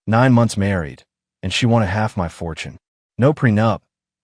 9 months married, and she wanted half my fortune. No prenup,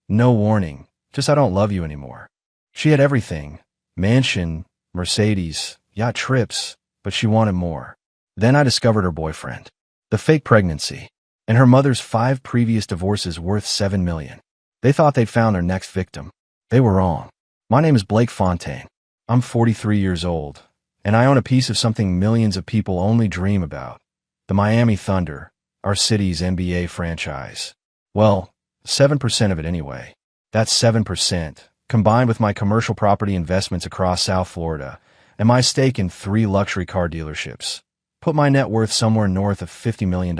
no warning, just I don't love you anymore. She had everything, mansion, Mercedes, yacht trips, but she wanted more. Then I discovered her boyfriend, the fake pregnancy, and her mother's 5 previous divorces worth $7 million. They thought they'd found their next victim. They were wrong. My name is Blake Fontaine. I'm 43 years old, and I own a piece of something millions of people only dream about, the Miami Thunder, our city's NBA franchise. Well, 7% of it anyway. That's 7%, combined with my commercial property investments across South Florida and my stake in 3 luxury car dealerships, put my net worth somewhere north of $50 million.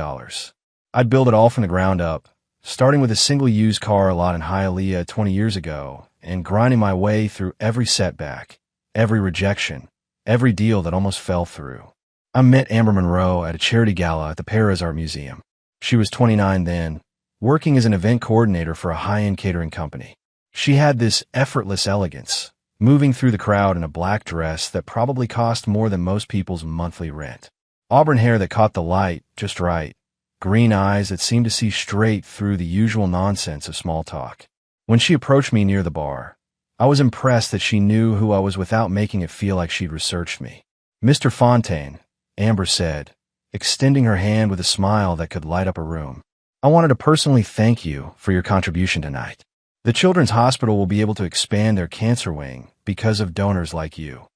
I'd build it all from the ground up, starting with a single used car lot in Hialeah 20 years ago and grinding my way through every setback, every rejection, every deal that almost fell through. I met Amber Monroe at a charity gala at the Paris Art Museum. She was 29 then, working as an event coordinator for a high-end catering company. She had this effortless elegance, moving through the crowd in a black dress that probably cost more than most people's monthly rent. Auburn hair that caught the light just right, green eyes that seemed to see straight through the usual nonsense of small talk. When she approached me near the bar, I was impressed that she knew who I was without making it feel like she'd researched me. "Mr. Fontaine," Amber said, extending her hand with a smile that could light up a room. "I wanted to personally thank you for your contribution tonight. The Children's Hospital will be able to expand their cancer wing because of donors like you."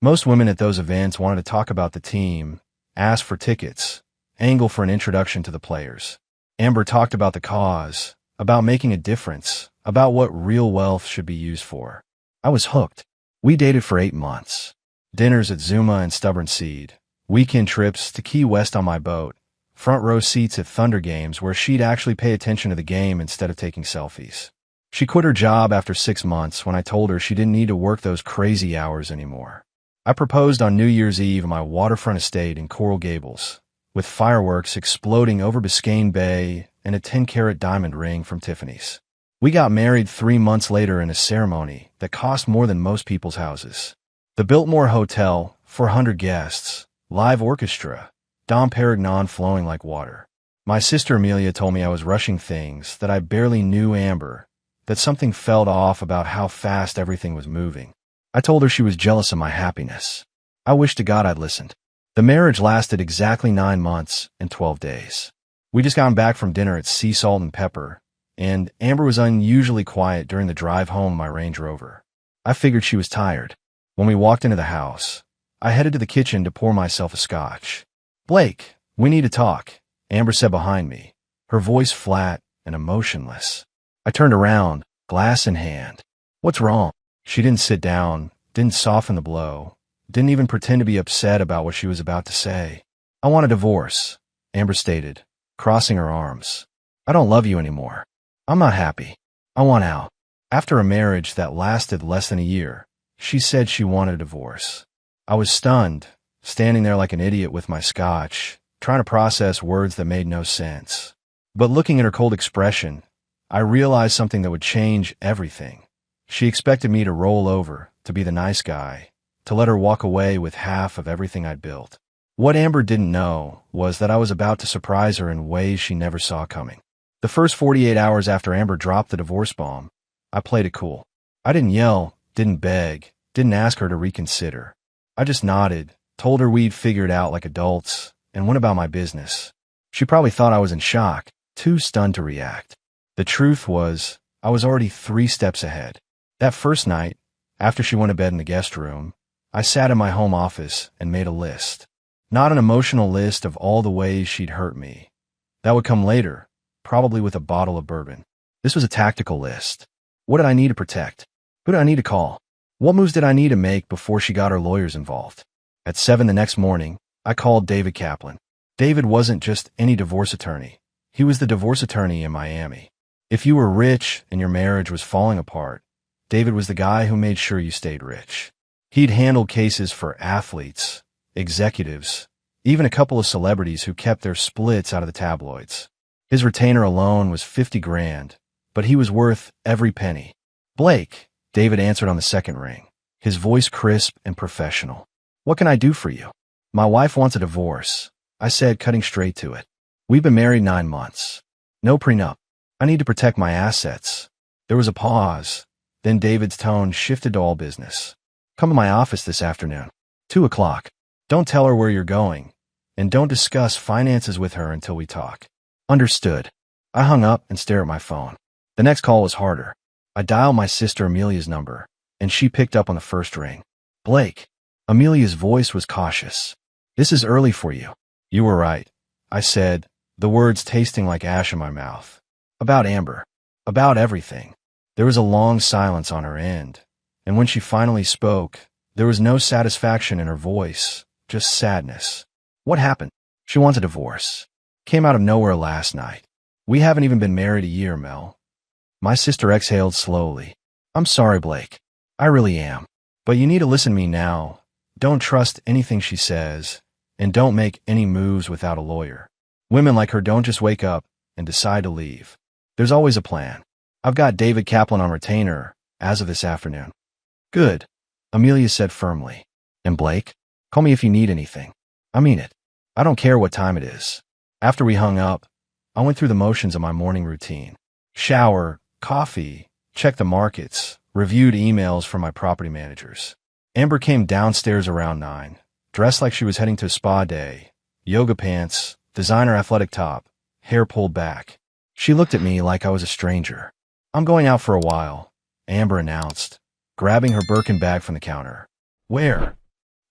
Most women at those events wanted to talk about the team, ask for tickets, angle for an introduction to the players. Amber talked about the cause, about making a difference, about what real wealth should be used for. I was hooked. We dated for 8 months. Dinners at Zuma and Stubborn Seed, weekend trips to Key West on my boat, front row seats at Thunder games where she'd actually pay attention to the game instead of taking selfies. She quit her job after 6 months when I told her she didn't need to work those crazy hours anymore. I proposed on New Year's Eve in my waterfront estate in Coral Gables, with fireworks exploding over Biscayne Bay and a 10-carat diamond ring from Tiffany's. We got married 3 months later in a ceremony that cost more than most people's houses. The Biltmore Hotel, 400 guests, live orchestra, Dom Perignon flowing like water. My sister Amelia told me I was rushing things, that I barely knew Amber, that something felt off about how fast everything was moving. I told her she was jealous of my happiness. I wish to God I'd listened. The marriage lasted exactly 9 months and 12 days. We just gotten back from dinner at Sea Salt and Pepper, and Amber was unusually quiet during the drive home in my Range Rover. I figured she was tired. When we walked into the house, I headed to the kitchen to pour myself a scotch. "Blake, we need to talk," Amber said behind me, her voice flat and emotionless. I turned around, glass in hand. "What's wrong?" She didn't sit down, didn't soften the blow, didn't even pretend to be upset about what she was about to say. "I want a divorce," Amber stated, crossing her arms. "I don't love you anymore. I'm not happy. I want out." After a marriage that lasted less than a year, she said she wanted a divorce. I was stunned, standing there like an idiot with my scotch, trying to process words that made no sense. But looking at her cold expression, I realized something that would change everything. She expected me to roll over, to be the nice guy, to let her walk away with half of everything I'd built. What Amber didn't know was that I was about to surprise her in ways she never saw coming. The first 48 hours after Amber dropped the divorce bomb, I played it cool. I didn't yell, didn't beg, didn't ask her to reconsider. I just nodded, told her we'd figure it out like adults, and went about my business. She probably thought I was in shock, too stunned to react. The truth was, I was already 3 steps ahead. That first night, after she went to bed in the guest room, I sat in my home office and made a list. Not an emotional list of all the ways she'd hurt me. That would come later, probably with a bottle of bourbon. This was a tactical list. What did I need to protect? Who did I need to call? What moves did I need to make before she got her lawyers involved? At 7 the next morning, I called David Kaplan. David wasn't just any divorce attorney. He was the divorce attorney in Miami. If you were rich and your marriage was falling apart, David was the guy who made sure you stayed rich. He'd handled cases for athletes, executives, even a couple of celebrities who kept their splits out of the tabloids. His retainer alone was $50,000, but he was worth every penny. "Blake," David answered on the second ring, his voice crisp and professional. "What can I do for you?" "My wife wants a divorce," I said, cutting straight to it. We've been married 9 months. No prenup. I need to protect my assets. There was a pause. Then David's tone shifted to all business. Come to my office this afternoon. 2 o'clock. Don't tell her where you're going. And don't discuss finances with her until we talk. Understood. I hung up and stared at my phone. The next call was harder. I dialed my sister Amelia's number, and she picked up on the first ring. Blake. Amelia's voice was cautious. This is early for you. You were right, I said, the words tasting like ash in my mouth. About Amber. About everything. There was a long silence on her end, and when she finally spoke, there was no satisfaction in her voice, just sadness. What happened? She wants a divorce. Came out of nowhere last night. We haven't even been married a year, Mel. My sister exhaled slowly. I'm sorry, Blake. I really am. But you need to listen to me now. Don't trust anything she says, and don't make any moves without a lawyer. Women like her don't just wake up and decide to leave. There's always a plan. I've got David Kaplan on retainer as of this afternoon. Good, Amelia said firmly. And Blake, call me if you need anything. I mean it. I don't care what time it is. After we hung up, I went through the motions of my morning routine. Shower, coffee, check the markets, reviewed emails from my property managers. Amber came downstairs around 9, dressed like she was heading to a spa day, yoga pants, designer athletic top, hair pulled back. She looked at me like I was a stranger. I'm going out for a while, Amber announced, grabbing her Birkin bag from the counter. Where?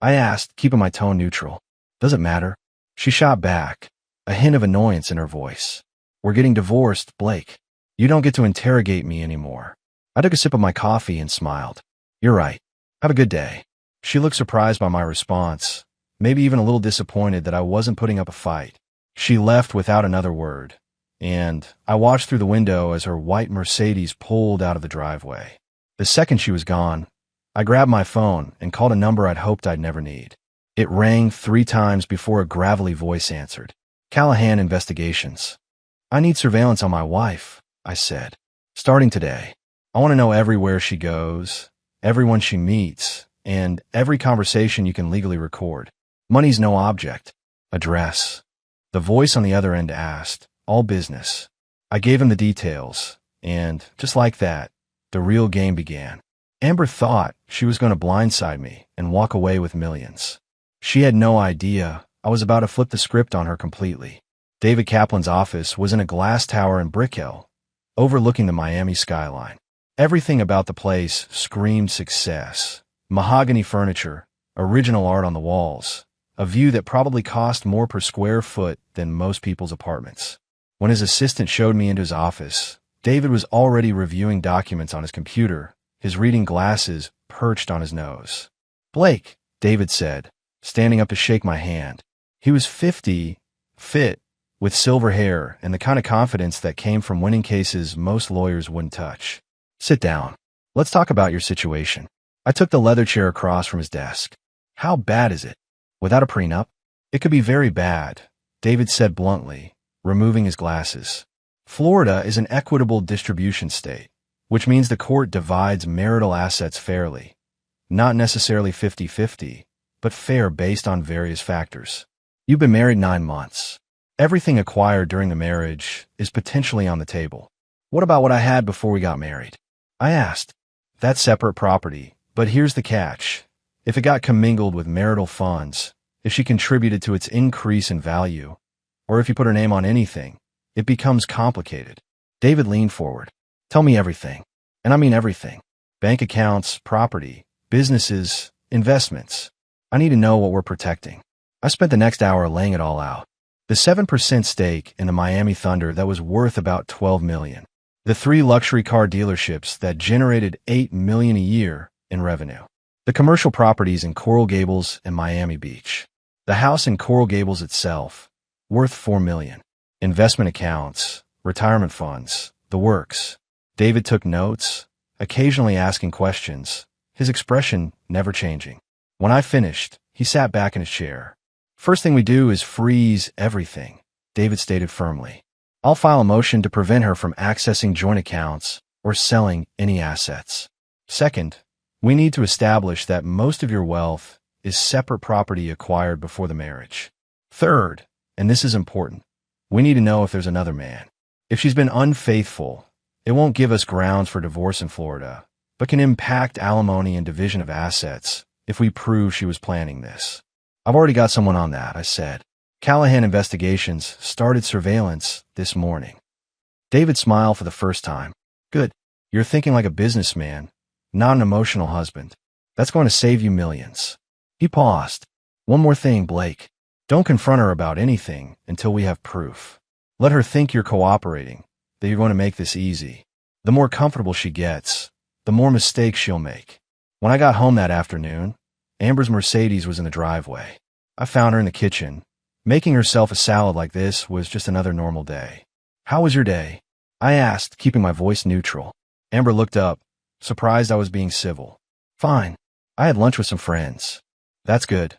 I asked, keeping my tone neutral. Does it matter? She shot back, a hint of annoyance in her voice. We're getting divorced, Blake. You don't get to interrogate me anymore. I took a sip of my coffee and smiled. You're right. Have a good day. She looked surprised by my response, maybe even a little disappointed that I wasn't putting up a fight. She left without another word, and I watched through the window as her white Mercedes pulled out of the driveway. The second she was gone, I grabbed my phone and called a number I'd hoped I'd never need. It rang 3 times before a gravelly voice answered. Callahan Investigations. I need surveillance on my wife, I said. Starting today. I want to know everywhere she goes, everyone she meets, and every conversation you can legally record. Money's no object. Address. The voice on the other end asked, all business. I gave him the details, and just like that, the real game began. Amber thought she was going to blindside me and walk away with millions. She had no idea I was about to flip the script on her completely. David Kaplan's office was in a glass tower in Brick Hill, overlooking the Miami skyline. Everything about the place screamed success. Mahogany furniture, original art on the walls, a view that probably cost more per square foot than most people's apartments. When his assistant showed me into his office, David was already reviewing documents on his computer, his reading glasses perched on his nose. Blake, David said, standing up to shake my hand. He was 50, fit, with silver hair and the kind of confidence that came from winning cases most lawyers wouldn't touch. Sit down. Let's talk about your situation. I took the leather chair across from his desk. How bad is it? Without a prenup? It could be very bad, David said bluntly, removing his glasses. Florida is an equitable distribution state, which means the court divides marital assets fairly. Not necessarily 50-50, but fair based on various factors. You've been married 9 months. Everything acquired during the marriage is potentially on the table. What about what I had before we got married? I asked. That's separate property, but here's the catch. If it got commingled with marital funds, if she contributed to its increase in value, or if you put her name on anything, it becomes complicated. David leaned forward. Tell me everything. And I mean everything. Bank accounts, property, businesses, investments. I need to know what we're protecting. I spent the next hour laying it all out. The 7% stake in the Miami Thunder that was worth about $12 million. The 3 luxury car dealerships that generated $8 million a year in revenue. The commercial properties in Coral Gables and Miami Beach. The house in Coral Gables itself, worth $4 million. Investment accounts, retirement funds, the works. David took notes, occasionally asking questions, his expression never changing. When I finished, he sat back in his chair. First thing we do is freeze everything, David stated firmly. I'll file a motion to prevent her from accessing joint accounts or selling any assets. Second, we need to establish that most of your wealth is separate property acquired before the marriage. Third, and this is important, We need to know if there's another man. If she's been unfaithful, it won't give us grounds for divorce in Florida, but can impact alimony and division of assets if we prove she was planning this. I've already got someone on that, I said. Callahan Investigations started surveillance this morning. David smiled for the first time. Good. You're thinking like a businessman, not an emotional husband. That's going to save you millions. He paused. One more thing, Blake. Don't confront her about anything until we have proof. Let her think you're cooperating, that you're going to make this easy. The more comfortable she gets, the more mistakes she'll make. When I got home that afternoon, Amber's Mercedes was in the driveway. I found her in the kitchen. Making herself a salad like this was just another normal day. How was your day? I asked, keeping my voice neutral. Amber looked up, surprised I was being civil. Fine. I had lunch with some friends. That's good,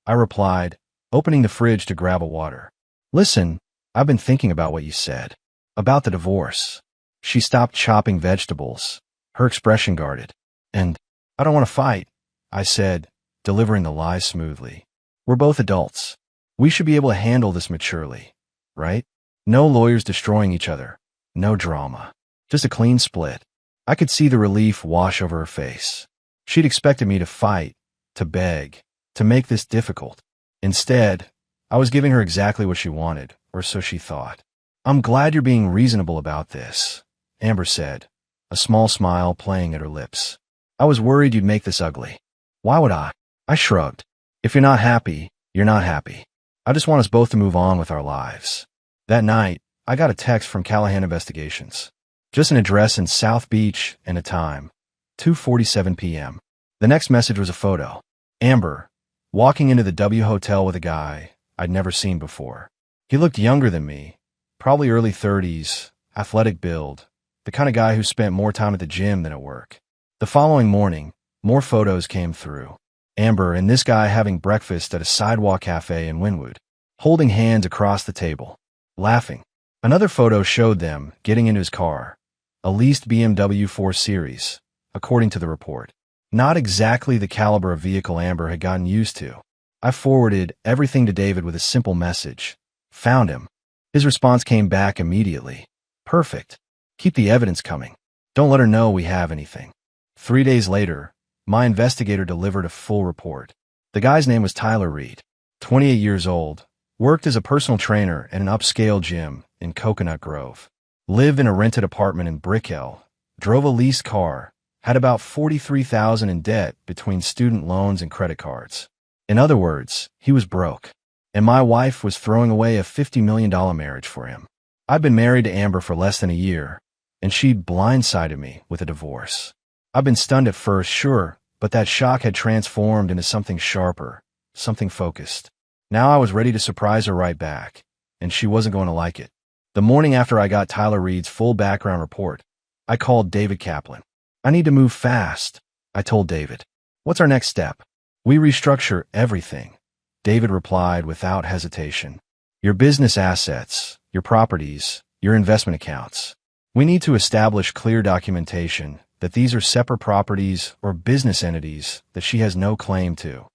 I replied, opening the fridge to grab a water. Listen, I've been thinking about what you said. About the divorce. She stopped chopping vegetables, her expression guarded. And I don't want to fight, I said, delivering the lies smoothly. We're both adults. We should be able to handle this maturely, right? No lawyers destroying each other. No drama. Just a clean split. I could see the relief wash over her face. She'd expected me to fight, to beg, to make this difficult. Instead, I was giving her exactly what she wanted, or so she thought. I'm glad you're being reasonable about this, Amber said, a small smile playing at her lips. I was worried you'd make this ugly. Why would I? I shrugged. If you're not happy, you're not happy. I just want us both to move on with our lives. That night, I got a text from Callahan Investigations. Just an address in South Beach and a time, 2:47 p.m. The next message was a photo. Amber, walking into the W Hotel with a guy I'd never seen before. He looked younger than me, probably early 30s, athletic build, the kind of guy who spent more time at the gym than at work. The following morning, more photos came through. Amber and this guy having breakfast at a sidewalk cafe in Wynwood, holding hands across the table, laughing. Another photo showed them getting into his car, a leased BMW 4 Series, according to the report. Not exactly the caliber of vehicle Amber had gotten used to. I forwarded everything to David with a simple message. Found him. His response came back immediately. Perfect. Keep the evidence coming. Don't let her know we have anything. 3 days later, my investigator delivered a full report. The guy's name was Tyler Reed, 28 years old, worked as a personal trainer at an upscale gym in Coconut Grove, lived in a rented apartment in Brickell, drove a leased car, had about $43,000 in debt between student loans and credit cards. In other words, he was broke, and my wife was throwing away a $50 million marriage for him. I'd been married to Amber for less than a year, and she'd blindsided me with a divorce. I'd been stunned at first, sure, but that shock had transformed into something sharper, something focused. Now I was ready to surprise her right back, and she wasn't going to like it. The morning after I got Tyler Reed's full background report, I called David Kaplan. I need to move fast, I told David. What's our next step? We restructure everything, David replied without hesitation. Your business assets, your properties, your investment accounts. We need to establish clear documentation that these are separate properties or business entities that she has no claim to.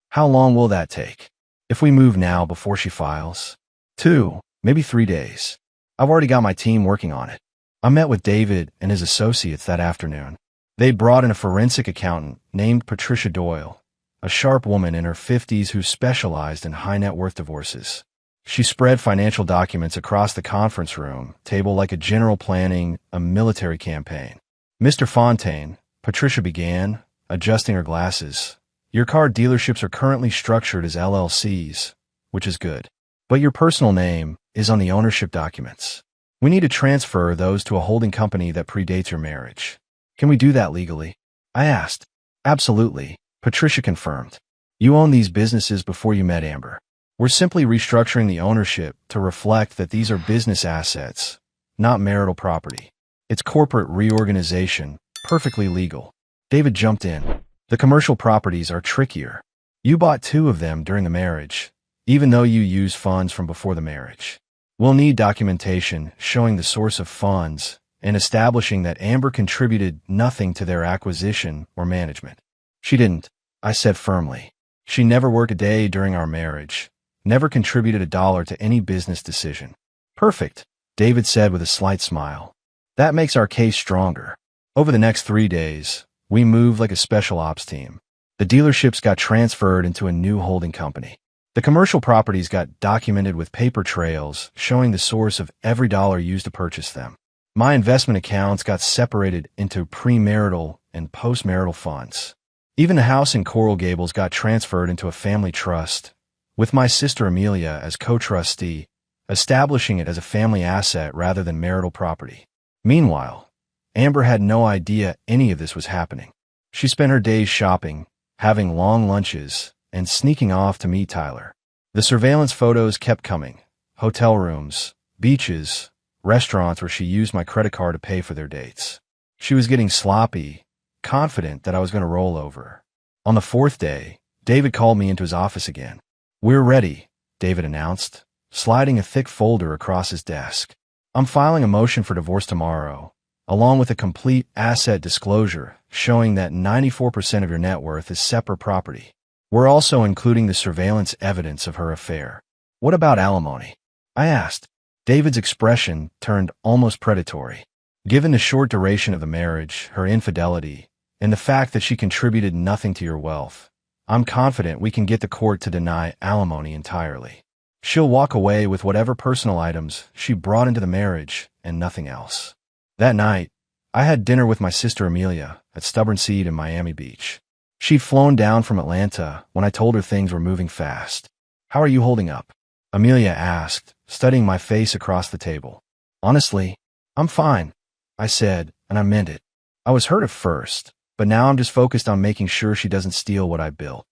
How long will that take? If we move now before she files? 2, maybe 3 days. I've already got my team working on it. I met with David and his associates that afternoon. They'd brought in a forensic accountant named Patricia Doyle, a sharp woman in her 50s who specialized in high net worth divorces. She spread financial documents across the conference room table like a general planning a military campaign. Mr. Fontaine, Patricia began, adjusting her glasses. Your car dealerships are currently structured as LLCs, which is good. But your personal name is on the ownership documents. We need to transfer those to a holding company that predates your marriage. Can we do that legally? I asked. Absolutely, Patricia confirmed. You own these businesses before you met Amber. We're simply restructuring the ownership to reflect that these are business assets, not marital property. It's corporate reorganization, perfectly legal. David jumped in. The commercial properties are trickier. You bought 2 of them during the marriage, even though you used funds from before the marriage. We'll need documentation showing the source of funds and establishing that Amber contributed nothing to their acquisition or management. She didn't, I said firmly. She never worked a day during our marriage, never contributed a dollar to any business decision. Perfect, David said with a slight smile. That makes our case stronger. Over the next 3 days, we moved like a special ops team. The dealerships got transferred into a new holding company. The commercial properties got documented with paper trails showing the source of every dollar used to purchase them. My investment accounts got separated into premarital and postmarital funds. Even the house in Coral Gables got transferred into a family trust, with my sister Amelia as co-trustee, establishing it as a family asset rather than marital property. Meanwhile, Amber had no idea any of this was happening. She spent her days shopping, having long lunches, and sneaking off to meet Tyler. The surveillance photos kept coming. Hotel rooms, beaches, restaurants where she used my credit card to pay for their dates. She was getting sloppy, confident that I was going to roll over. On the 4th day, David called me into his office again. "We're ready," David announced, sliding a thick folder across his desk. "I'm filing a motion for divorce tomorrow, along with a complete asset disclosure showing that 94% of your net worth is separate property. We're also including the surveillance evidence of her affair." "What about alimony?" I asked. David's expression turned almost predatory. "Given the short duration of the marriage, her infidelity, and the fact that she contributed nothing to your wealth, I'm confident we can get the court to deny alimony entirely. She'll walk away with whatever personal items she brought into the marriage and nothing else." That night, I had dinner with my sister Amelia at Stubborn Seed in Miami Beach. She'd flown down from Atlanta when I told her things were moving fast. "How are you holding up?" Amelia asked, studying my face across the table. "Honestly, I'm fine," I said, and I meant it. I was hurt at first, but now I'm just focused on making sure she doesn't steal what I built.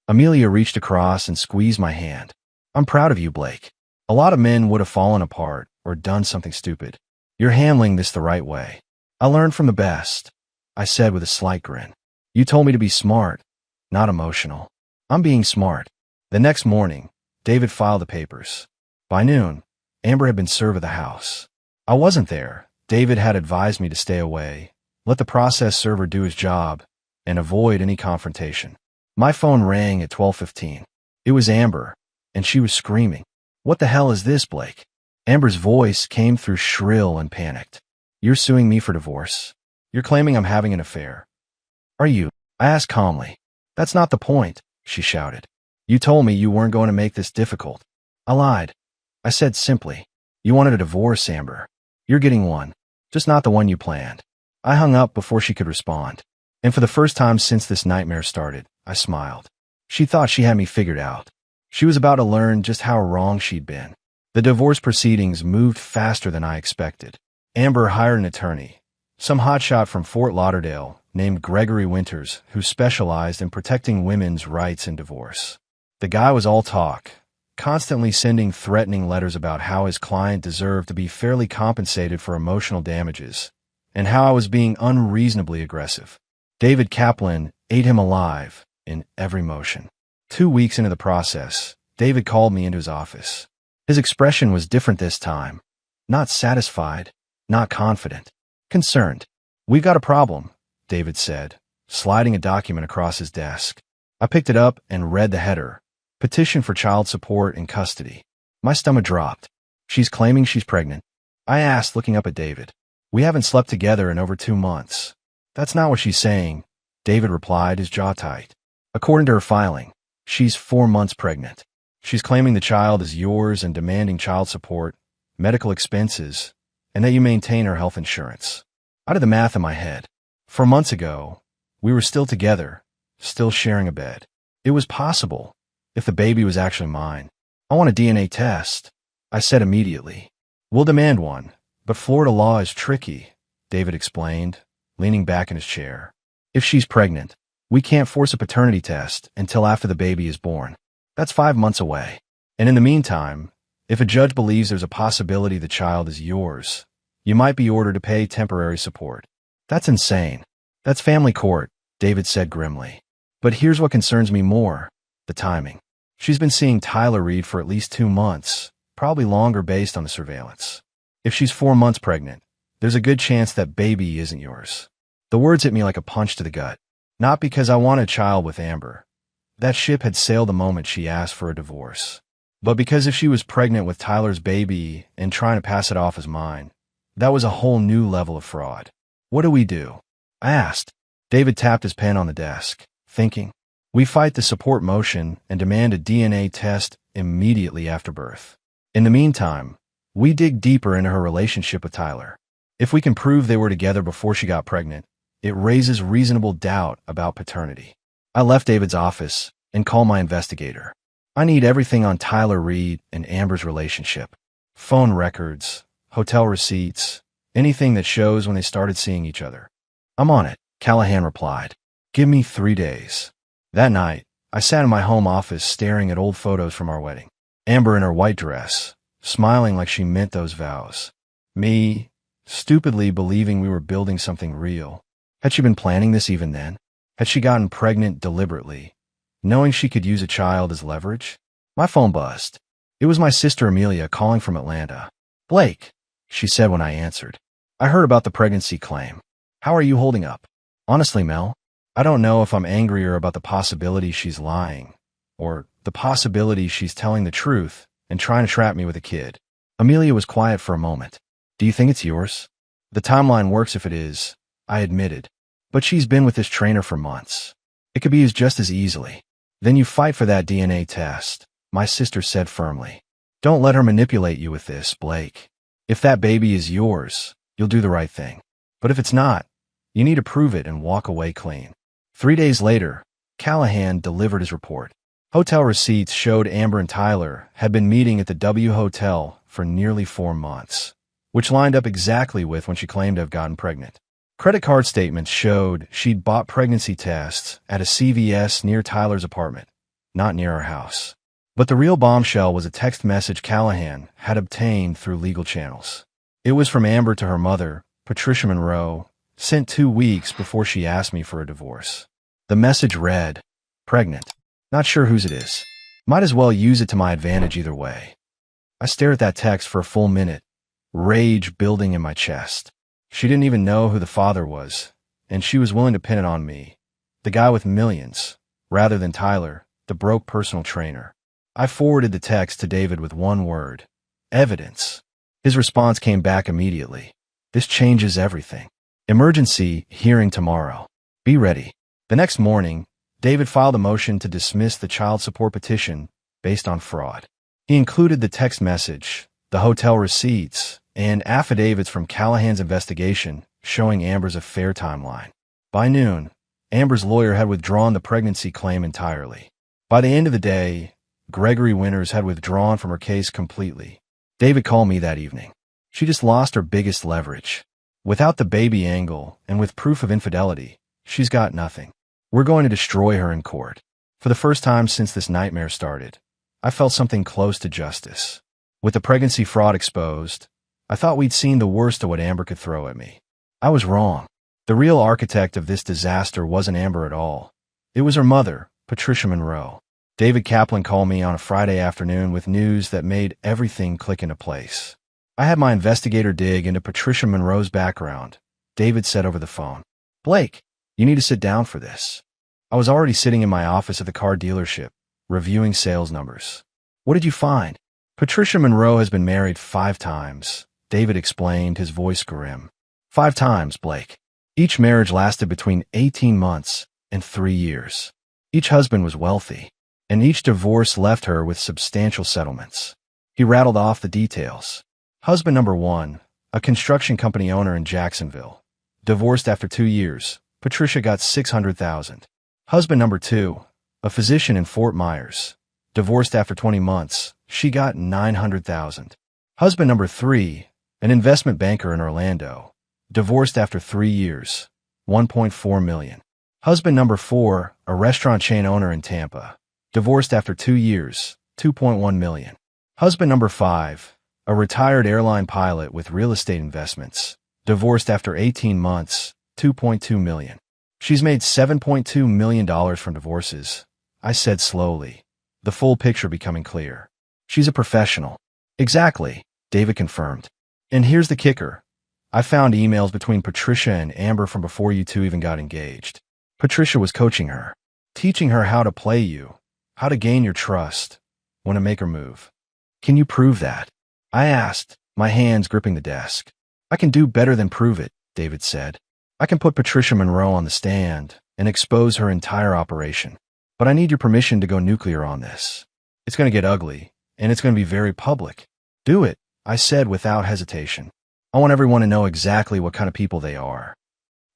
Amelia reached across and squeezed my hand. "I'm proud of you, Blake. A lot of men would have fallen apart or done something stupid. You're handling this the right way. I learned from the best," I said with a slight grin. "You told me to be smart, not emotional. I'm being smart." The next morning, David filed the papers. By noon, Amber had been served at the house. I wasn't there. David had advised me to stay away, let the process server do his job, and avoid any confrontation. My phone rang at 12:15. It was Amber, and she was screaming. "What the hell is this, Blake?" Amber's voice came through shrill and panicked. "You're suing me for divorce. You're claiming I'm having an affair. Are you?" I asked calmly. "That's not the point," she shouted. "You told me you weren't going to make this difficult." I lied. I said simply, "You wanted a divorce, Amber. You're getting one, just not the one you planned." I hung up before she could respond. And for the first time since this nightmare started, I smiled. She thought she had me figured out. She was about to learn just how wrong she'd been. The divorce proceedings moved faster than I expected. Amber hired an attorney, some hotshot from Fort Lauderdale named Gregory Winters, who specialized in protecting women's rights in divorce. The guy was all talk, constantly sending threatening letters about how his client deserved to be fairly compensated for emotional damages, and how I was being unreasonably aggressive. David Kaplan ate him alive in every motion. 2 weeks into the process, David called me into his office. His expression was different this time. Not satisfied, not confident, concerned. "We've got a problem," David said, sliding a document across his desk. I picked it up and read the header, "Petition for child support in custody." My stomach dropped. "She's claiming she's pregnant?" I asked, looking up at David. "We haven't slept together in over 2 months." "That's not what she's saying," David replied, his jaw tight. "According to her filing, she's 4 months pregnant. She's claiming the child is yours and demanding child support, medical expenses, and that you maintain her health insurance." I did the math in my head. 4 months ago, we were still together, still sharing a bed. It was possible, if the baby was actually mine. "I want a DNA test," I said immediately. "We'll demand one, but Florida law is tricky," David explained, leaning back in his chair. "If she's pregnant, we can't force a paternity test until after the baby is born. That's 5 months away. And in the meantime, if a judge believes there's a possibility the child is yours, you might be ordered to pay temporary support." "That's insane." "That's family court," David said grimly. "But here's what concerns me more, the timing. She's been seeing Tyler Reed for at least 2 months, probably longer based on the surveillance. If she's 4 months pregnant, there's a good chance that baby isn't yours." The words hit me like a punch to the gut. Not because I wanted a child with Amber. That ship had sailed the moment she asked for a divorce. But because if she was pregnant with Tyler's baby and trying to pass it off as mine, that was a whole new level of fraud. What do we do? I asked. David tapped his pen on the desk, thinking. We fight the support motion and demand a DNA test immediately after birth. In the meantime, we dig deeper into her relationship with Tyler. If we can prove they were together before she got pregnant, it raises reasonable doubt about paternity. I left David's office and called my investigator. I need everything on Tyler Reed and Amber's relationship. Phone records, hotel receipts, anything that shows when they started seeing each other. I'm on it, Callahan replied. Give me 3 days. That night, I sat in my home office staring at old photos from our wedding. Amber in her white dress, smiling like she meant those vows. Me, stupidly believing we were building something real. Had she been planning this even then? Had she gotten pregnant deliberately, knowing she could use a child as leverage? My phone buzzed. It was my sister Amelia calling from Atlanta. Blake, she said when I answered. I heard about the pregnancy claim. How are you holding up? Honestly, Mel, I don't know if I'm angrier about the possibility she's lying, or the possibility she's telling the truth and trying to trap me with a kid. Amelia was quiet for a moment. Do you think it's yours? The timeline works if it is, I admitted. But she's been with this trainer for months. It could be used just as easily. Then you fight for that DNA test, my sister said firmly. Don't let her manipulate you with this, Blake. If that baby is yours, you'll do the right thing. But if it's not, you need to prove it and walk away clean. 3 days later, Callahan delivered his report. Hotel receipts showed Amber and Tyler had been meeting at the W Hotel for nearly 4 months, which lined up exactly with when she claimed to have gotten pregnant. Credit card statements showed she'd bought pregnancy tests at a CVS near Tyler's apartment, not near her house. But the real bombshell was a text message Callahan had obtained through legal channels. It was from Amber to her mother, Patricia Monroe, sent 2 weeks before she asked me for a divorce. The message read, pregnant. Not sure whose it is. Might as well use it to my advantage either way. I stared at that text for a full minute, rage building in my chest. She didn't even know who the father was, and she was willing to pin it on me, the guy with millions, rather than Tyler, the broke personal trainer. I forwarded the text to David with one word, evidence. His response came back immediately. This changes everything. Emergency hearing tomorrow. Be ready. The next morning, David filed a motion to dismiss the child support petition based on fraud. He included the text message, the hotel receipts, and affidavits from Callahan's investigation showing Amber's affair timeline. By noon, Amber's lawyer had withdrawn the pregnancy claim entirely. By the end of the day, Gregory Winters had withdrawn from her case completely. David called me that evening. She just lost her biggest leverage. Without the baby angle and with proof of infidelity, she's got nothing. We're going to destroy her in court. For the first time since this nightmare started, I felt something close to justice. With the pregnancy fraud exposed, I thought we'd seen the worst of what Amber could throw at me. I was wrong. The real architect of this disaster wasn't Amber at all. It was her mother, Patricia Monroe. David Kaplan called me on a Friday afternoon with news that made everything click into place. I had my investigator dig into Patricia Monroe's background. David said over the phone, Blake, you need to sit down for this. I was already sitting in my office at the car dealership, reviewing sales numbers. What did you find? Patricia Monroe has been married 5 times, David explained, his voice grim. 5 times, Blake. Each marriage lasted between 18 months and 3 years. Each husband was wealthy, and each divorce left her with substantial settlements. He rattled off the details. Husband number 1, a construction company owner in Jacksonville. Divorced after 2 years. Patricia got $600,000. Husband number 2, a physician in Fort Myers. Divorced after 20 months. She got $900,000. Husband number 3, an investment banker in Orlando. Divorced after 3 years. $1.4 million. Husband number 4, a restaurant chain owner in Tampa. Divorced after 2 years. $2.1 million. Husband number 5, a retired airline pilot with real estate investments. Divorced after 18 months, $2.2 million. She's made $7.2 million from divorces, I said slowly, the full picture becoming clear. She's a professional. Exactly, David confirmed. And here's the kicker. I found emails between Patricia and Amber from before you two even got engaged. Patricia was coaching her, teaching her how to play you, how to gain your trust, when to make her move. Can you prove that? I asked, my hands gripping the desk. I can do better than prove it, David said. I can put Patricia Monroe on the stand and expose her entire operation. But I need your permission to go nuclear on this. It's going to get ugly, and it's going to be very public. Do it, I said without hesitation. I want everyone to know exactly what kind of people they are.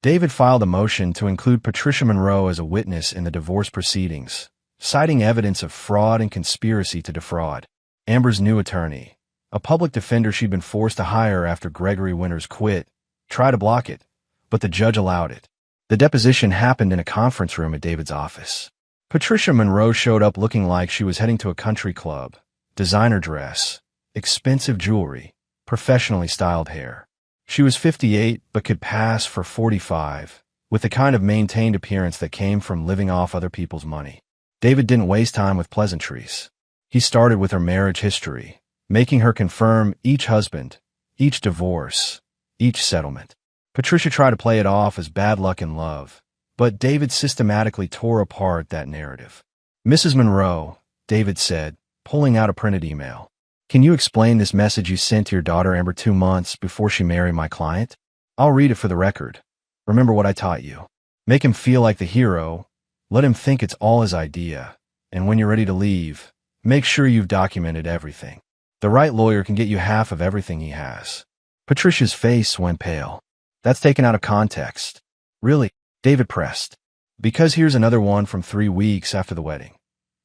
David filed a motion to include Patricia Monroe as a witness in the divorce proceedings, citing evidence of fraud and conspiracy to defraud. Amber's new attorney, a public defender she'd been forced to hire after Gregory Winters quit, tried to block it, but the judge allowed it. The deposition happened in a conference room at David's office. Patricia Monroe showed up looking like she was heading to a country club, designer dress, expensive jewelry, professionally styled hair. She was 58 but could pass for 45, with the kind of maintained appearance that came from living off other people's money. David didn't waste time with pleasantries. He started with her marriage history, making her confirm each husband, each divorce, each settlement. Patricia tried to play it off as bad luck in love, but David systematically tore apart that narrative. Mrs. Monroe, David said, pulling out a printed email. Can you explain this message you sent to your daughter Amber 2 months before she married my client? I'll read it for the record. Remember what I taught you. Make him feel like the hero. Let him think it's all his idea. And when you're ready to leave, make sure you've documented everything. The right lawyer can get you half of everything he has. Patricia's face went pale. That's taken out of context. Really? David pressed. Because here's another one from 3 weeks after the wedding.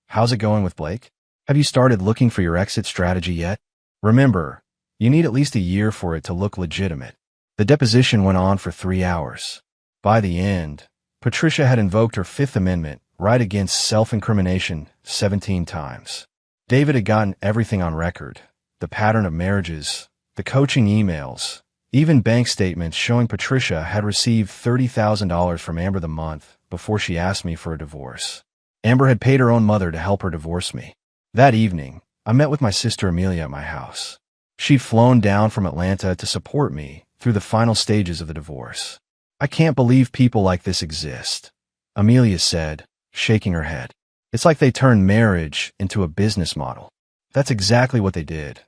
How's it going with Blake? Have you started looking for your exit strategy yet? Remember, you need at least a year for it to look legitimate. The deposition went on for 3 hours. By the end, Patricia had invoked her Fifth Amendment right against self-incrimination 17 times. David had gotten everything on record, the pattern of marriages, the coaching emails, even bank statements showing Patricia had received $30,000 from Amber the month before she asked me for a divorce. Amber had paid her own mother to help her divorce me. That evening, I met with my sister Amelia at my house. She'd flown down from Atlanta to support me through the final stages of the divorce. I can't believe people like this exist, Amelia said, shaking her head. It's like they turned marriage into a business model. That's exactly what they did,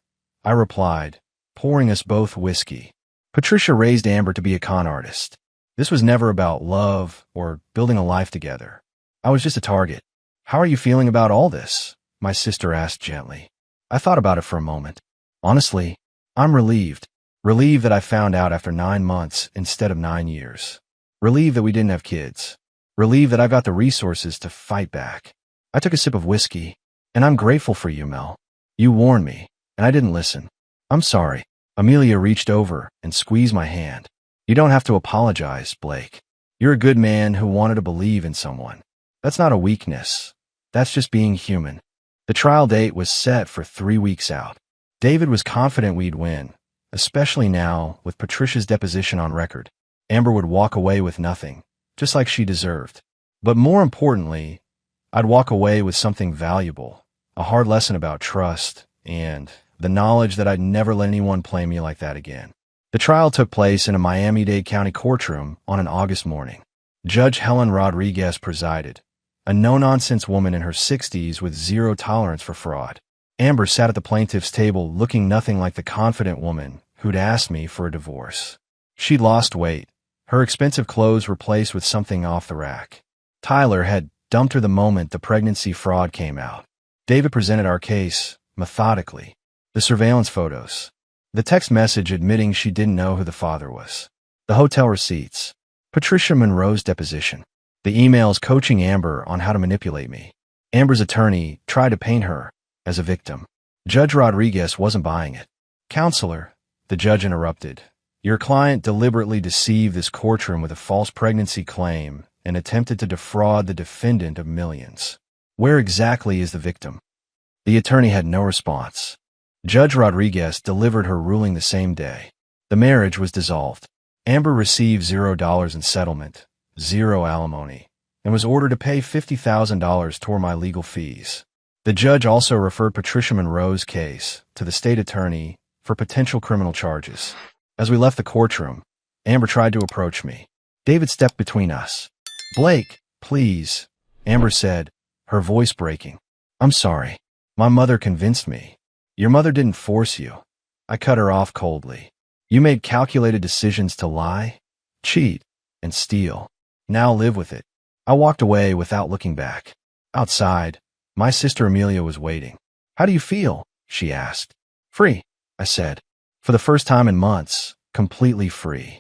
I replied, pouring us both whiskey. Patricia raised Amber to be a con artist. This was never about love or building a life together. I was just a target. How are you feeling about all this? My sister asked gently. I thought about it for a moment. Honestly, I'm relieved. Relieved that I found out after 9 months instead of 9 years. Relieved that we didn't have kids. Relieved that I've got the resources to fight back. I took a sip of whiskey, and I'm grateful for you, Mel. You warned me, and I didn't listen. I'm sorry. Amelia reached over and squeezed my hand. You don't have to apologize, Blake. You're a good man who wanted to believe in someone. That's not a weakness. That's just being human. The trial date was set for 3 weeks out. David was confident we'd win, especially now with Patricia's deposition on record. Amber would walk away with nothing, just like she deserved. But more importantly, I'd walk away with something valuable, a hard lesson about trust, and the knowledge that I'd never let anyone play me like that again. The trial took place in a Miami-Dade County courtroom on an August morning. Judge Helen Rodriguez presided, a no-nonsense woman in her 60s with zero tolerance for fraud. Amber sat at the plaintiff's table looking nothing like the confident woman who'd asked me for a divorce. She'd lost weight, her expensive clothes replaced with something off the rack. Tyler had dumped her the moment the pregnancy fraud came out. David presented our case, methodically. The surveillance photos. The text message admitting she didn't know who the father was. The hotel receipts. Patricia Monroe's deposition. The emails coaching Amber on how to manipulate me. Amber's attorney tried to paint her as a victim. Judge Rodriguez wasn't buying it. Counselor, the judge interrupted. Your client deliberately deceived this courtroom with a false pregnancy claim and attempted to defraud the defendant of millions. Where exactly is the victim? The attorney had no response. Judge Rodriguez delivered her ruling the same day. The marriage was dissolved. Amber received $0 in settlement, 0 alimony, and was ordered to pay $50,000 toward my legal fees. The judge also referred Patricia Monroe's case to the state attorney for potential criminal charges. As we left the courtroom, Amber tried to approach me. David stepped between us. Blake, please, Amber said, her voice breaking. I'm sorry. My mother convinced me. Your mother didn't force you. I cut her off coldly. You made calculated decisions to lie, cheat, and steal. Now live with it. I walked away without looking back. Outside, my sister Amelia was waiting. How do you feel? She asked. Free, I said. For the first time in months, completely free.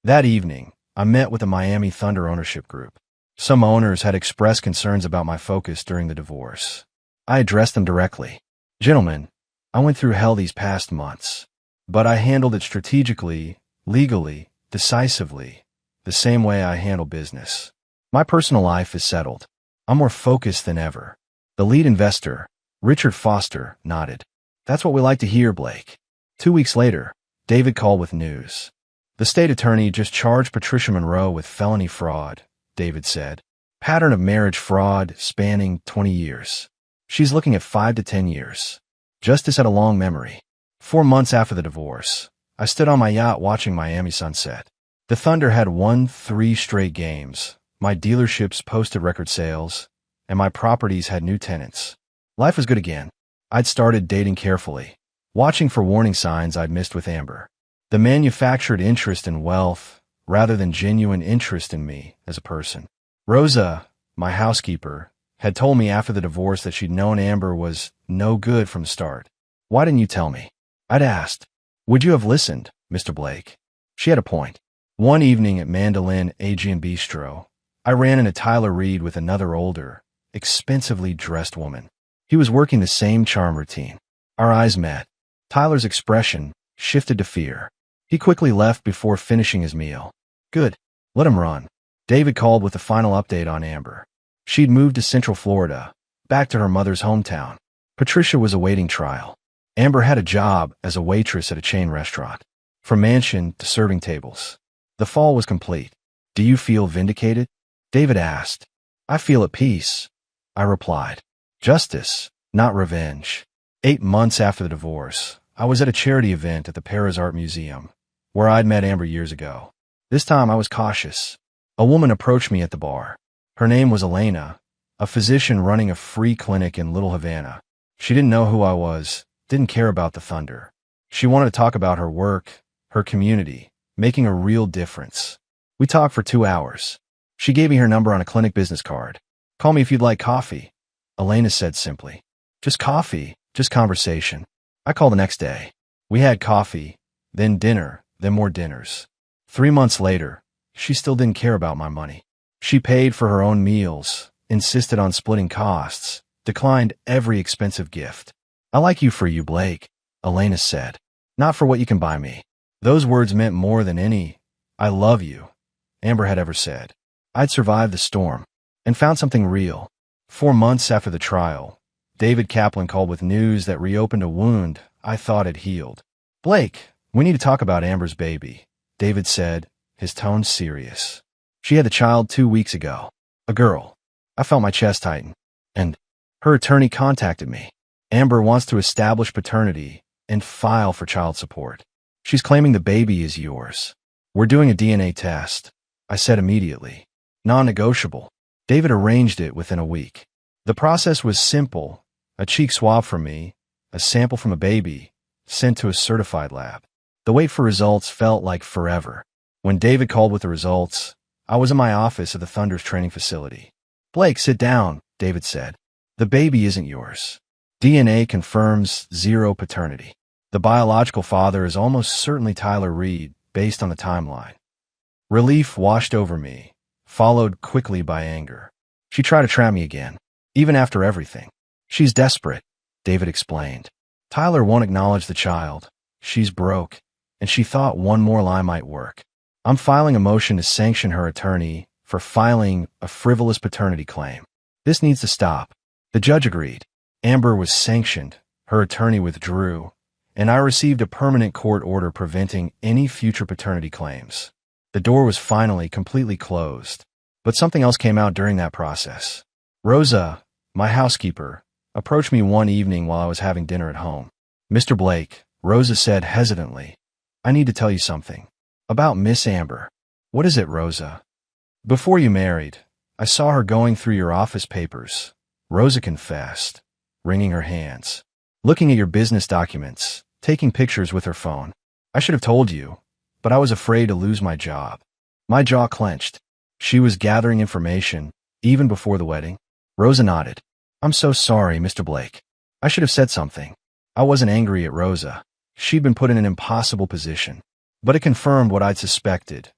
That evening, I met with the Miami Thunder ownership group. Some owners had expressed concerns about my focus during the divorce. I addressed them directly. Gentlemen, I went through hell these past months, but I handled it strategically, legally, decisively, the same way I handle business. My personal life is settled. I'm more focused than ever. The lead investor, Richard Foster, nodded. That's what we like to hear, Blake. 2 weeks later, David called with news. The state attorney just charged Patricia Monroe with felony fraud, David said. Pattern of marriage fraud spanning 20 years. She's looking at 5 to 10 years. Justice had a long memory. 4 months after the divorce, I stood on my yacht watching Miami sunset. The Thunder had won 3 straight games. My dealerships posted record sales, and my properties had new tenants. Life was good again. I'd started dating carefully, watching for warning signs I'd missed with Amber. The manufactured interest in wealth, rather than genuine interest in me as a person. Rosa, my housekeeper, had told me after the divorce that she'd known Amber was no good from the start. Why didn't you tell me? I'd asked. Would you have listened, Mr. Blake? She had a point. One evening at Mandolin Aegean Bistro, I ran into Tyler Reed with another older, expensively dressed woman. He was working the same charm routine. Our eyes met. Tyler's expression shifted to fear. He quickly left before finishing his meal. Good. Let him run. David called with the final update on Amber. She'd moved to Central Florida, back to her mother's hometown. Patricia was awaiting trial. Amber had a job as a waitress at a chain restaurant. From mansion to serving tables. The fall was complete. Do you feel vindicated? David asked. I feel at peace, I replied. Justice, not revenge. 8 months after the divorce, I was at a charity event at the Paris Art Museum, where I'd met Amber years ago. This time I was cautious. A woman approached me at the bar. Her name was Elena, a physician running a free clinic in Little Havana. She didn't know who I was, didn't care about the Thunder. She wanted to talk about her work, her community, making a real difference. We talked for 2 hours. She gave me her number on a clinic business card. Call me if you'd like coffee, Elena said simply. Just coffee, just conversation. I called the next day. We had coffee, then dinner, then more dinners. 3 months later, she still didn't care about my money. She paid for her own meals, insisted on splitting costs, declined every expensive gift. I like you for you, Blake, Elena said. Not for what you can buy me. Those words meant more than any I love you Amber had ever said. I'd survived the storm and found something real. 4 months after the trial, David Kaplan called with news that reopened a wound I thought had healed. Blake, we need to talk about Amber's baby, David said, his tone serious. She had a child 2 weeks ago. A girl. I felt my chest tighten. And her attorney contacted me. Amber wants to establish paternity and file for child support. She's claiming the baby is yours. We're doing a DNA test, I said immediately. Non-negotiable. David arranged it within a week. The process was simple. A cheek swab from me, a sample from a baby, sent to a certified lab. The wait for results felt like forever. When David called with the results, I was in my office at the Thunder's training facility. Blake, sit down, David said. The baby isn't yours. DNA confirms 0 paternity. The biological father is almost certainly Tyler Reed, based on the timeline. Relief washed over me, followed quickly by anger. She tried to trap me again, even after everything. She's desperate, David explained. Tyler won't acknowledge the child. She's broke, and she thought one more lie might work. I'm filing a motion to sanction her attorney for filing a frivolous paternity claim. This needs to stop. The judge agreed. Amber was sanctioned, her attorney withdrew, and I received a permanent court order preventing any future paternity claims. The door was finally completely closed, but something else came out during that process. Rosa, my housekeeper, approached me one evening while I was having dinner at home. Mr. Blake, Rosa said hesitantly, I need to tell you something. About Miss Amber. What is it, Rosa? Before you married, I saw her going through your office papers, Rosa confessed, wringing her hands. looking at your business documents, taking pictures with her phone. I should have told you, but I was afraid to lose my job. My jaw clenched. She was gathering information, even before the wedding. Rosa nodded. I'm so sorry, Mr. Blake. I should have said something. I wasn't angry at Rosa. She'd been put in an impossible position. But it confirmed what I'd suspected.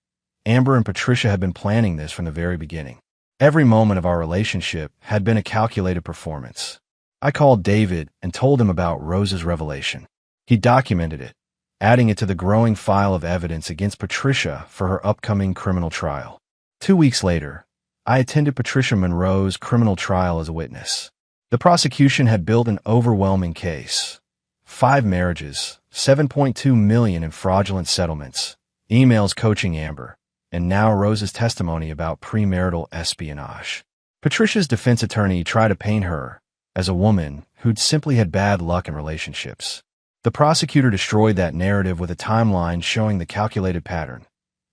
Amber and Patricia had been planning this from the very beginning. Every moment of our relationship had been a calculated performance. I called David and told him about Rosa's revelation. He documented it, adding it to the growing file of evidence against Patricia for her upcoming criminal trial. 2 weeks later, I attended Patricia Monroe's criminal trial as a witness. The prosecution had built an overwhelming case. 5 marriages, $7.2 million in fraudulent settlements, emails coaching Amber, and now Rosa's testimony about premarital espionage. Patricia's defense attorney tried to paint her as a woman who'd simply had bad luck in relationships. The prosecutor destroyed that narrative with a timeline showing the calculated pattern.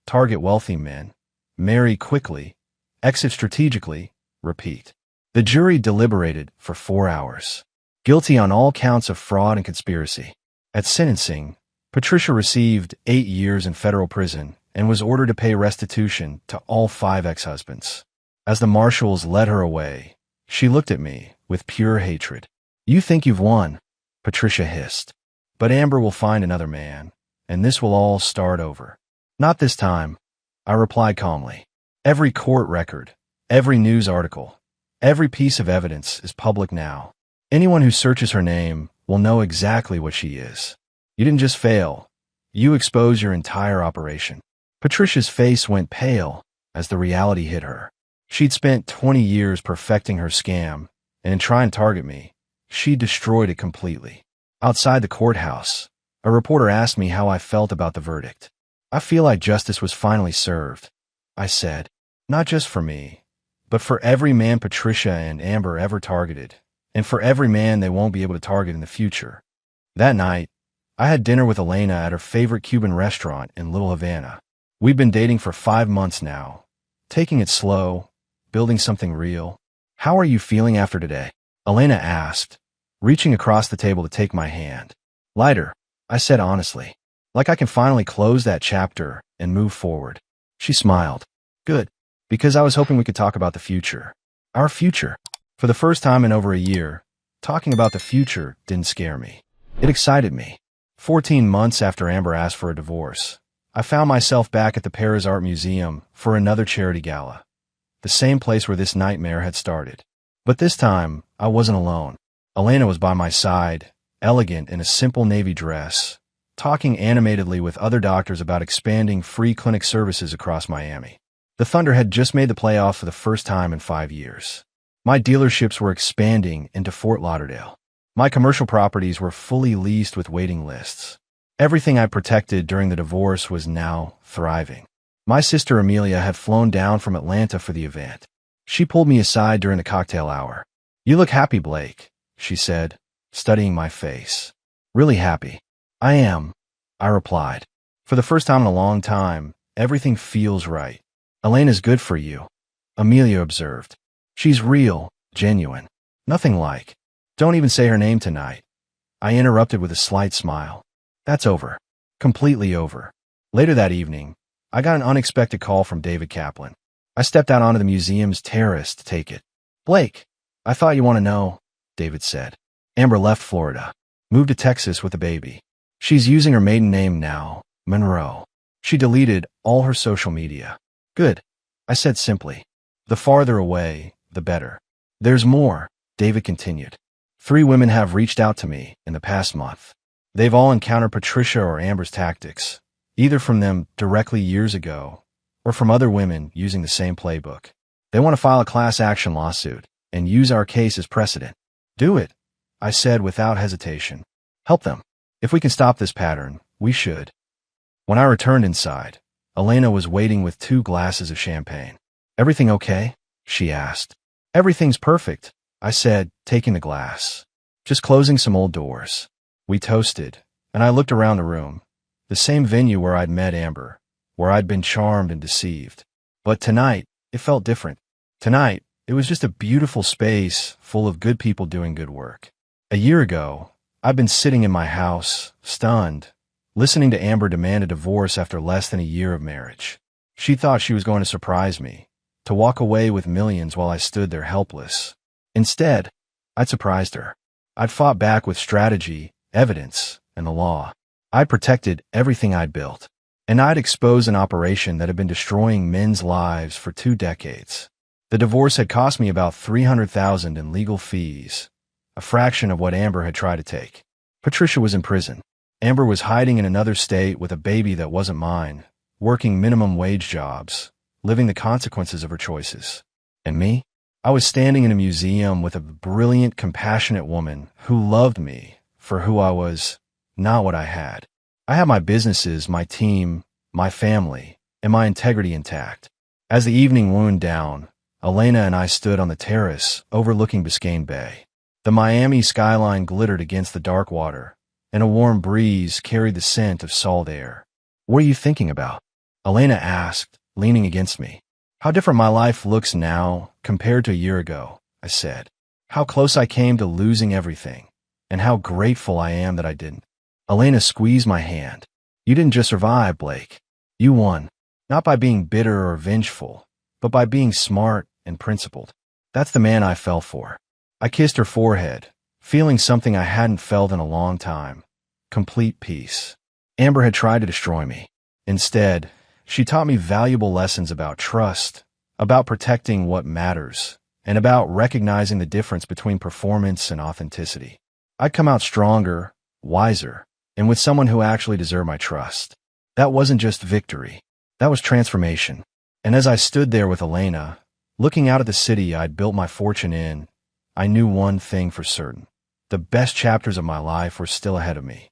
Target wealthy men, marry quickly, exit strategically, repeat. The jury deliberated for 4 hours. Guilty on all counts of fraud and conspiracy. At sentencing, Patricia received 8 years in federal prison and was ordered to pay restitution to all 5 ex-husbands. As the marshals led her away, she looked at me with pure hatred. You think you've won, Patricia hissed. But Amber will find another man, and this will all start over. Not this time, I replied calmly. Every court record, every news article, every piece of evidence is public now. Anyone who searches her name will know exactly what she is. You didn't just fail. You exposed your entire operation. Patricia's face went pale as the reality hit her. She'd spent 20 years perfecting her scam, and in trying to target me, she destroyed it completely. Outside the courthouse, a reporter asked me how I felt about the verdict. I feel like justice was finally served, I said. Not just for me, but for every man Patricia and Amber ever targeted, and for every man they won't be able to target in the future. That night, I had dinner with Elena at her favorite Cuban restaurant in Little Havana. We've been dating for 5 months now, taking it slow, building something real. How are you feeling after today? Elena asked, reaching across the table to take my hand. Lighter, I said honestly. Like I can finally close that chapter and move forward. She smiled. Good, because I was hoping we could talk about the future. Our future. For the first time in over a year, talking about the future didn't scare me. It excited me. 14 months after Amber asked for a divorce, I found myself back at the Paris Art Museum for another charity gala. The same place where this nightmare had started. But this time, I wasn't alone. Elena was by my side, elegant in a simple navy dress, talking animatedly with other doctors about expanding free clinic services across Miami. The Thunder had just made the playoffs for the first time in 5 years. My dealerships were expanding into Fort Lauderdale. My commercial properties were fully leased with waiting lists. Everything I protected during the divorce was now thriving. My sister Amelia had flown down from Atlanta for the event. She pulled me aside during the cocktail hour. You look happy, Blake, she said, studying my face. Really happy. I am, I replied. For the first time in a long time, everything feels right. Elena's good for you, Amelia observed. She's real, genuine. Nothing like. Don't even say her name tonight. I interrupted with a slight smile. That's over. Completely over. Later that evening, I got an unexpected call from David Kaplan. I stepped out onto the museum's terrace to take it. Blake, I thought you want to know, David said. Amber left Florida, moved to Texas with a baby. She's using her maiden name now, Monroe. She deleted all her social media. Good, I said simply. The farther away, the better. There's more, David continued. 3 women have reached out to me in the past month. They've all encountered Patricia or Amber's tactics, either from them directly years ago or from other women using the same playbook. They want to file a class action lawsuit and use our case as precedent. Do it, I said without hesitation. Help them. If we can stop this pattern, we should. When I returned inside, Elena was waiting with 2 glasses of champagne. Everything okay? She asked. Everything's perfect, I said, taking the glass. Just closing some old doors. We toasted, and I looked around the room. The same venue where I'd met Amber, where I'd been charmed and deceived. But tonight, it felt different. Tonight, it was just a beautiful space full of good people doing good work. A year ago, I'd been sitting in my house, stunned, listening to Amber demand a divorce after less than a year of marriage. She thought she was going to surprise me, to walk away with millions while I stood there helpless. Instead, I'd surprised her. I'd fought back with strategy, evidence, and the law. I'd protected everything I'd built. And I'd exposed an operation that had been destroying men's lives for 2 decades. The divorce had cost me about $300,000 in legal fees, a fraction of what Amber had tried to take. Patricia was in prison. Amber was hiding in another state with a baby that wasn't mine, working minimum wage jobs, living the consequences of her choices. And me? I was standing in a museum with a brilliant, compassionate woman who loved me for who I was, not what I had. I had my businesses, my team, my family, and my integrity intact. As the evening wound down, Elena and I stood on the terrace overlooking Biscayne Bay. The Miami skyline glittered against the dark water, and a warm breeze carried the scent of salt air. "What are you thinking about?" Elena asked, leaning against me. "How different my life looks now compared to a year ago," I said. "How close I came to losing everything, and how grateful I am that I didn't." Elena squeezed my hand. "You didn't just survive, Blake. You won. Not by being bitter or vengeful, but by being smart and principled. That's the man I fell for." I kissed her forehead, feeling something I hadn't felt in a long time. Complete peace. Amber had tried to destroy me. Instead, she taught me valuable lessons about trust, about protecting what matters, and about recognizing the difference between performance and authenticity. I'd come out stronger, wiser, and with someone who actually deserved my trust. That wasn't just victory. That was transformation. And as I stood there with Elena, looking out at the city I'd built my fortune in, I knew one thing for certain. The best chapters of my life were still ahead of me.